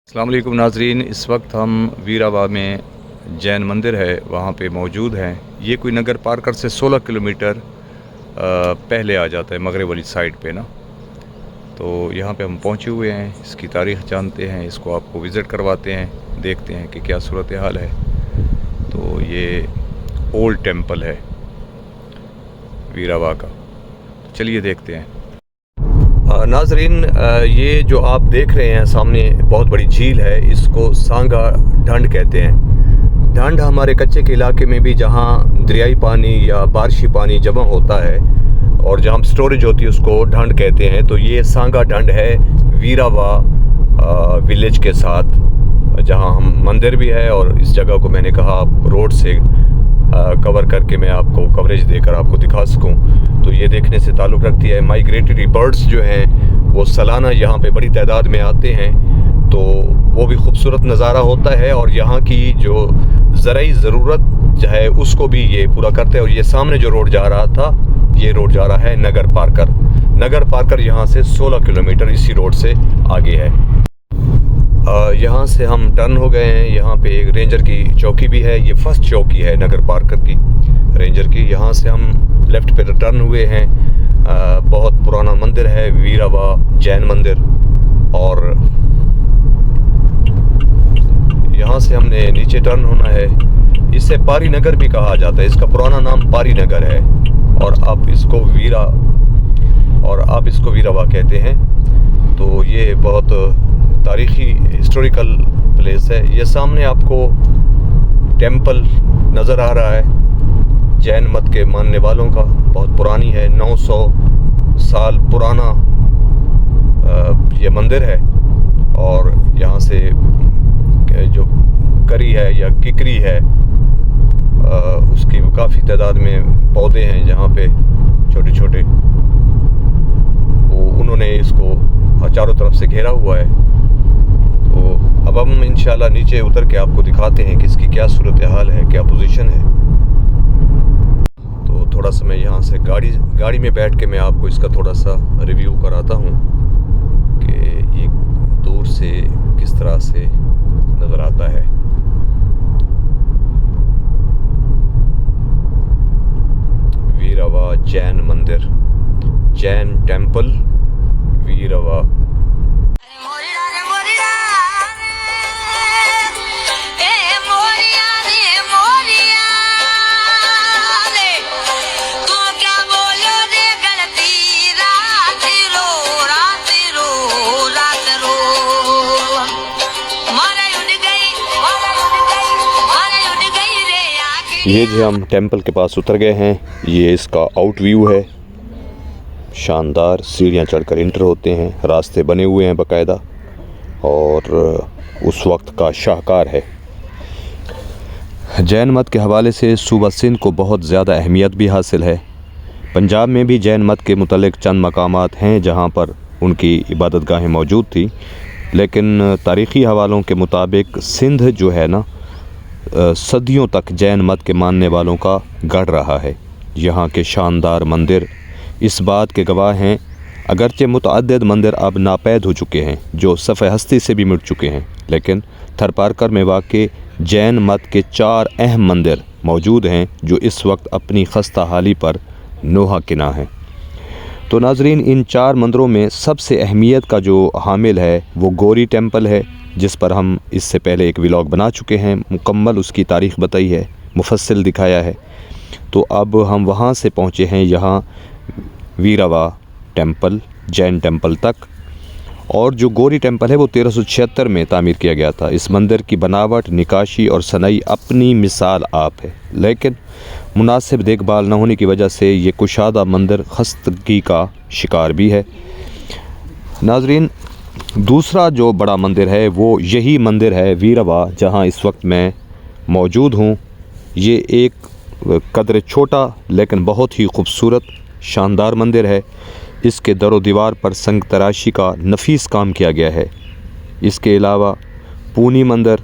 अस्सलाम वालेकुम नाजरीन, इस वक्त हम वीरावा में जैन मंदिर है वहाँ पे मौजूद हैं। ये कोई नगर पार्कर से 16 किलोमीटर पहले आ जाता है मगरब वाली साइड पे ना। तो यहाँ पे हम पहुँचे हुए हैं, इसकी तारीख़ जानते हैं, इसको आपको विज़िट करवाते हैं, देखते हैं कि क्या सूरत हाल है। तो ये ओल्ड टेम्पल है वीरावा का, तो चलिए देखते हैं। नाजरीन, ये जो आप देख रहे हैं सामने बहुत बड़ी झील है, इसको सांगा ढंड कहते हैं। ढंड हमारे कच्चे के इलाके में भी जहाँ दरियाई पानी या बारिशी पानी जमा होता है और जहाँ स्टोरेज होती है उसको ढंड कहते हैं। तो ये सांगा ढंड है वीरावा विलेज के साथ, जहाँ हम मंदिर भी है। और इस जगह को मैंने कहा रोड से कवर करके मैं आपको कवरेज देकर आपको दिखा सकूं। तो ये देखने से ताल्लुक़ रखती है, माइग्रेटरी बर्ड्स जो हैं वो सालाना यहाँ पे बड़ी तादाद में आते हैं, तो वो भी खूबसूरत नज़ारा होता है। और यहाँ की जो ज़राई ज़रूरत जो है उसको भी ये पूरा करते हैं। और ये सामने जो रोड जा रहा था, ये रोड जा रहा है नगर पार्कर। नगर पार्कर यहाँ से 16 किलोमीटर इसी रोड से आगे है। यहाँ से हम टर्न हो गए हैं। यहाँ पे एक रेंजर की चौकी भी है, ये फर्स्ट चौकी है नगर पार्कर की रेंजर की। यहाँ से हम लेफ़्ट पे टर्न हुए हैं। बहुत पुराना मंदिर है वीरावा जैन मंदिर। और यहाँ से हमने नीचे टर्न होना है। इसे पारी नगर भी कहा जाता है, इसका पुराना नाम पारी नगर है और अब इसको वीरावा कहते हैं। तो ये बहुत तारीख़ी हिस्टोरिकल प्लेस है। ये सामने आपको टेंपल नज़र आ रहा है, जैन मत के मानने वालों का, बहुत पुरानी है, 900 साल पुराना ये मंदिर है। और यहाँ से जो करी है या किकरी है उसकी काफ़ी तादाद में पौधे हैं जहाँ पे छोटे छोटे, वो उन्होंने इसको चारों तरफ से घेरा हुआ है। तो अब हम इंशाल्लाह नीचे उतर के आपको दिखाते हैं कि इसकी क्या सूरत हाल है, क्या पोजीशन है। तो थोड़ा सा मैं यहाँ से गाड़ी में बैठ के मैं आपको इसका थोड़ा सा रिव्यू कराता हूँ कि ये दूर से किस तरह से नज़र आता है। वीरावा जैन मंदिर, जैन टेम्पल वीरावा। ये जो हम टेंपल के पास उतर गए हैं, ये इसका आउट व्यू है। शानदार सीढ़ियाँ चढ़कर इंटर होते हैं, रास्ते बने हुए हैं बाकायदा, और उस वक्त का शाहकार है। जैन मत के हवाले से सूबा सिंध को बहुत ज़्यादा अहमियत भी हासिल है। पंजाब में भी जैन मत के मुतल्लिक़ चंद मकामात हैं जहाँ पर उनकी इबादत गाहें मौजूद थी, लेकिन तारीख़ी हवालों के मुताबिक सिंध जो है ना, सदियों तक जैन मत के मानने वालों का गढ़ रहा है। यहाँ के शानदार मंदिर इस बात के गवाह हैं। अगरचे मुतअद्दिद मंदिर अब नापैद हो चुके हैं, जो सफ़े हस्ती से भी मिट चुके हैं, लेकिन थरपारकर में वाक़ जैन मत के 4 अहम मंदिर मौजूद हैं जो इस वक्त अपनी खस्ता हाली पर नोहा किना हैं। तो नाजरीन, इन 4 मंदिरों में सबसे अहमियत का जो हामिल है वो गौरी टेम्पल है, जिस पर हम इससे पहले एक व्लॉग बना चुके हैं, मुकम्मल उसकी तारीख़ बताई है, मुफस्सिल दिखाया है। तो अब हम वहाँ से पहुँचे हैं यहाँ वीरावा टेम्पल, जैन टेम्पल तक। और जो गौरी टेम्पल है वो 1376 में तामीर किया गया था। इस मंदिर की बनावट, निकाशी और सनई अपनी मिसाल आप है, लेकिन मुनासिब देखभाल न होने की वजह से ये कुशादा मंदिर खस्तगी का शिकार भी है। नाजरीन, दूसरा जो बड़ा मंदिर है वो यही मंदिर है वीरावा, जहाँ इस वक्त मैं मौजूद हूँ। ये एक कदर छोटा लेकिन बहुत ही खूबसूरत शानदार मंदिर है। इसके दरो दीवार पर संग तराशी का नफीस काम किया गया है। इसके अलावा पूनी मंदिर,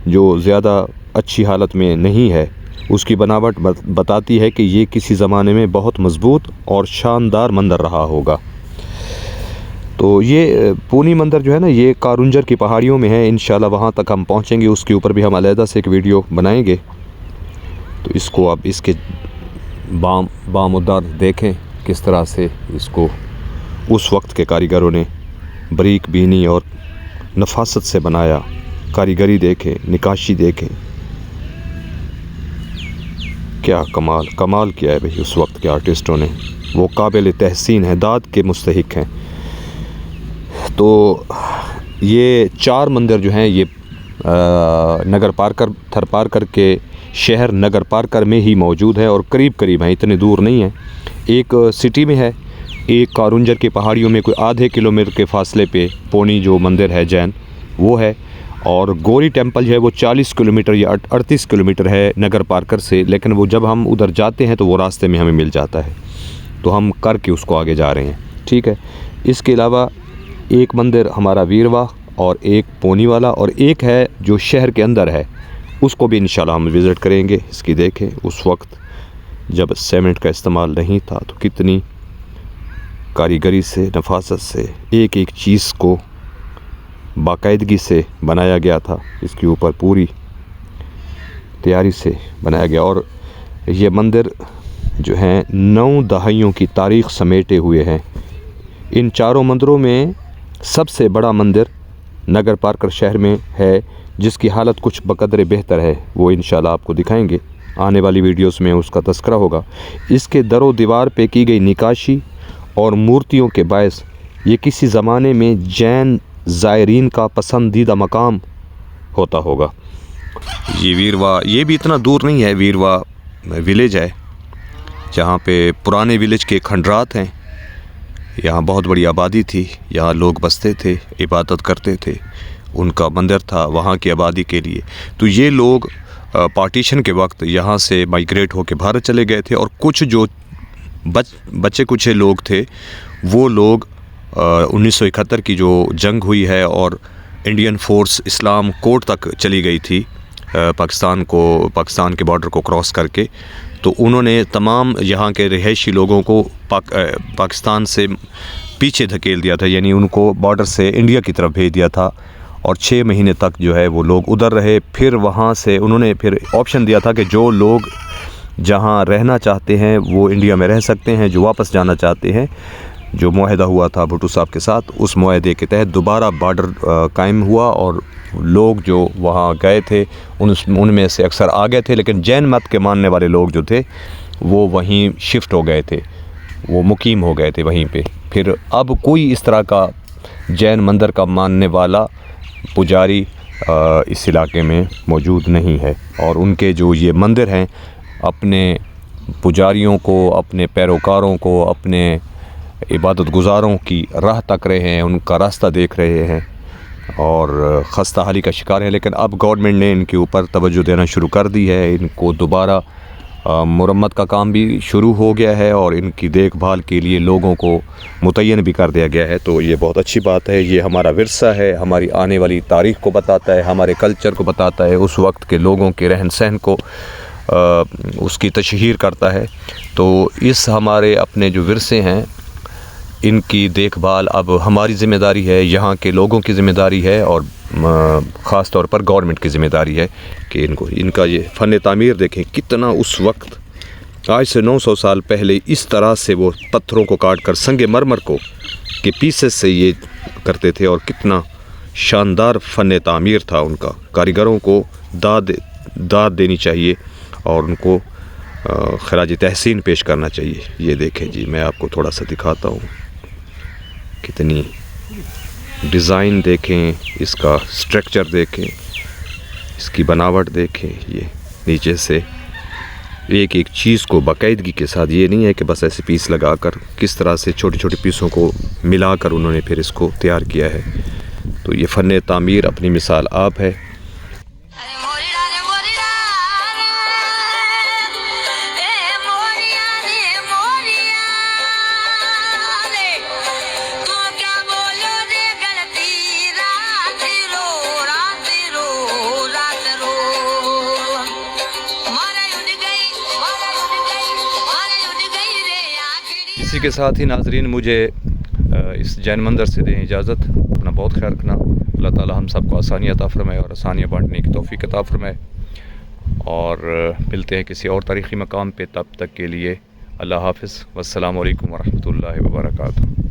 जो ज़्यादा अच्छी हालत में नहीं है, उसकी बनावट बताती है कि ये किसी ज़माने में बहुत मज़बूत और शानदार मंदिर रहा होगा। तो ये पूनी मंदिर जो है ना, ये कारुंजर की पहाड़ियों में है। इंशाल्लाह वहाँ तक हम पहुँचेंगे, उसके ऊपर भी हम अलहदा से एक वीडियो बनाएंगे। तो इसको आप इसके बामुद्दार देखें किस तरह से इसको उस वक्त के कारीगरों ने बारीक बीनी और नफासत से बनाया। कारीगरी देखें, निकाशी देखें, क्या कमाल कमाल किया है भाई उस वक्त के आर्टिस्टों ने। वो काबिल तहसीन है, दाद के मुस्तहिक हैं। तो ये 4 मंदिर जो हैं, ये नगर पारकर थरपारकर के शहर नगर पारकर में ही मौजूद है और करीब करीब हैं, इतने दूर नहीं हैं। एक सिटी में है, एक कारुंजर की पहाड़ियों में कोई आधे किलोमीटर के फासले पे पोनी जो मंदिर है जैन वो है, और गौरी टेम्पल जो है वो 40 किलोमीटर या 38 किलोमीटर है नगर पारकर से। लेकिन वो जब हम उधर जाते हैं तो वो रास्ते में हमें मिल जाता है, तो हम करके उसको आगे जा रहे हैं, ठीक है। इसके अलावा एक मंदिर हमारा वीरवा और एक पोनी वाला, और एक है जो शहर के अंदर है, उसको भी इंशाल्लाह हम विज़िट करेंगे। इसकी देखें उस वक्त जब सीमेंट का इस्तेमाल नहीं था तो कितनी कारीगरी से, नफासत से एक एक चीज़ को बाकायदगी से बनाया गया था। इसके ऊपर पूरी तैयारी से बनाया गया। और ये मंदिर जो हैं 9 दहाइयों की तारीख़ समेटे हुए हैं। इन चारों मंदिरों में सबसे बड़ा मंदिर नगर पारकर शहर में है, जिसकी हालत कुछ बकदरे बेहतर है। वो इंशाल्लाह आपको दिखाएंगे, आने वाली वीडियोस में उसका तस्करा होगा। इसके दरो दीवार पे की गई निकाशी और मूर्तियों के बायस ये किसी ज़माने में जैन ज़ायरीन का पसंदीदा मकाम होता होगा। ये वीरवा, ये भी इतना दूर नहीं है, वीरवा विलेज है जहाँ पे पुराने विलेज के खंडरात हैं। यहाँ बहुत बड़ी आबादी थी, यहाँ लोग बसते थे, इबादत करते थे, उनका मंदिर था वहाँ की आबादी के लिए। तो ये लोग पार्टीशन के वक्त यहाँ से माइग्रेट होकर भारत चले गए थे, और कुछ जो बच्चे कुछ लोग थे वो लोग 1971 की जो जंग हुई है और इंडियन फ़ोर्स इस्लाम कोर्ट तक चली गई थी पाकिस्तान के बॉर्डर को क्रॉस करके, तो उन्होंने तमाम यहाँ के रिहायशी लोगों को पाकिस्तान से पीछे धकेल दिया था, यानी उनको बॉर्डर से इंडिया की तरफ भेज दिया था। और 6 महीने तक जो है वो लोग उधर रहे। फिर वहाँ से उन्होंने फिर ऑप्शन दिया था कि जो लोग जहाँ रहना चाहते हैं वो इंडिया में रह सकते हैं, जो वापस जाना चाहते हैं, जो मुआहदा हुआ था भुट्टो साहब के साथ, उस मुआहदे के तहत दोबारा बॉर्डर कायम हुआ। और लोग जो वहाँ गए थे उनमें से अक्सर आ गए थे, लेकिन जैन मत के मानने वाले लोग जो थे वो वहीं शिफ्ट हो गए थे, वो मुकीम हो गए थे वहीं पे। फिर अब कोई इस तरह का जैन मंदिर का मानने वाला पुजारी इस इलाके में मौजूद नहीं है। और उनके जो ये मंदिर हैं अपने पुजारियों को, अपने पैरोकारों को, अपने इबादत गुज़ारों की राह तक रहे हैं, उनका रास्ता देख रहे हैं और खस्ता हाली का शिकार है। लेकिन अब गवर्नमेंट ने इनके ऊपर तवज्जो देना शुरू कर दी है, इनको दोबारा मुरम्मत का काम भी शुरू हो गया है और इनकी देखभाल के लिए लोगों को मुतय्यन भी कर दिया गया है। तो ये बहुत अच्छी बात है, ये हमारा विरसा है, हमारी आने वाली तारीख़ को बताता है, हमारे कल्चर को बताता है, उस वक्त के लोगों के रहन सहन को उसकी तशहीर करता है। तो इस हमारे अपने जो विरसे हैं इनकी देखभाल अब हमारी ज़िम्मेदारी है, यहाँ के लोगों की ज़िम्मेदारी है और ख़ास तौर पर गवर्नमेंट की ज़िम्मेदारी है कि इनका ये फ़न तामीर देखें कितना उस वक्त आज से 900 साल पहले इस तरह से वो पत्थरों को काट कर संगे मरमर को के पीसेस से ये करते थे, और कितना शानदार फ़न तामीर था उनका। कारीगरों को दाद देनी चाहिए और उनको खराज तहसीन पेश करना चाहिए। ये देखें जी, मैं आपको थोड़ा सा दिखाता हूँ, कितनी डिज़ाइन देखें, इसका स्ट्रक्चर देखें, इसकी बनावट देखें। ये नीचे से एक एक चीज़ को बाकायदगी के साथ, ये नहीं है कि बस ऐसे पीस लगाकर, किस तरह से छोटे छोटे पीसों को मिलाकर उन्होंने फिर इसको तैयार किया है। तो ये फ़न तामीर अपनी मिसाल आप है। इसी के साथ ही नाजरीन मुझे इस जैन मंदिर से दें इजाज़त। अपना बहुत ख्याल रखना। अल्लाह ताला हम सबको आसानी अता फ़रमाए और आसानियाँ बांटने की तौफ़ीक अता फ़रमाए। और मिलते हैं किसी और तारीख़ी मकाम पे, तब तक के लिए अल्लाह हाफ़िज़। वस्सलामु अलैकुम वरहमतुल्लाहि वबरकातुहू।